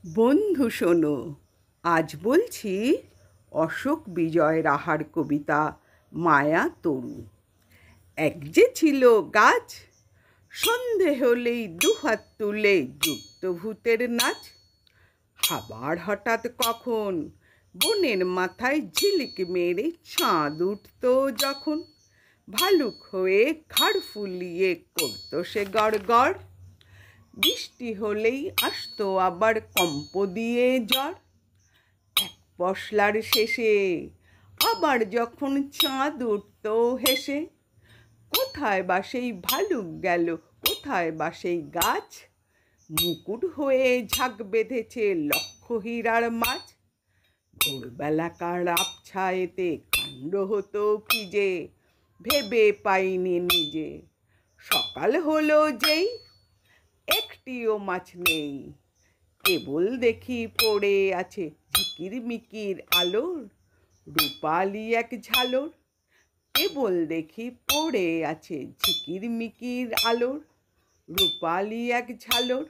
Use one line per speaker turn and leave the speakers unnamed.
বন্ধু শোনো, আজ বলছি অশোক বিজয় রাহার কবিতা মায়া তরু। এক যে ছিল গাছ, সন্ধে হলেই দুহাত তুলে যুক্ত ভূতের নাচ। আবার হঠাৎ কখন বনের মাথায় ঝিলিক মেরে চাঁদ উঠত যখন, ভালুক হয়ে ঘাড় ফুলিয়ে করত সে গড় গড়। বৃষ্টি হলেই আসতো আবার কম্প দিয়ে ঝড়। এক পশলার শেষে আবার যখন চাঁদ উঠত হেসে, কোথায় বা সেই ভালুক গেল, কোথায় বা সেই গাছ? মুকুট হয়ে ঝাঁক বেঁধেছে লক্ষ হীরার মাছ। ভোরবেলাকার আবছায়েতে কাণ্ড হতো কি যে, ভেবে পাইনি নিজে। সকাল হলো যেই, একটিও মাছ নেই, কেবল দেখি পড়ে আছে ঝিকির মিকির আলোর রূপালি এক ঝালর। কেবল দেখি পড়ে আছে ঝিকির মিকির আলোর রূপালি এক ঝালর।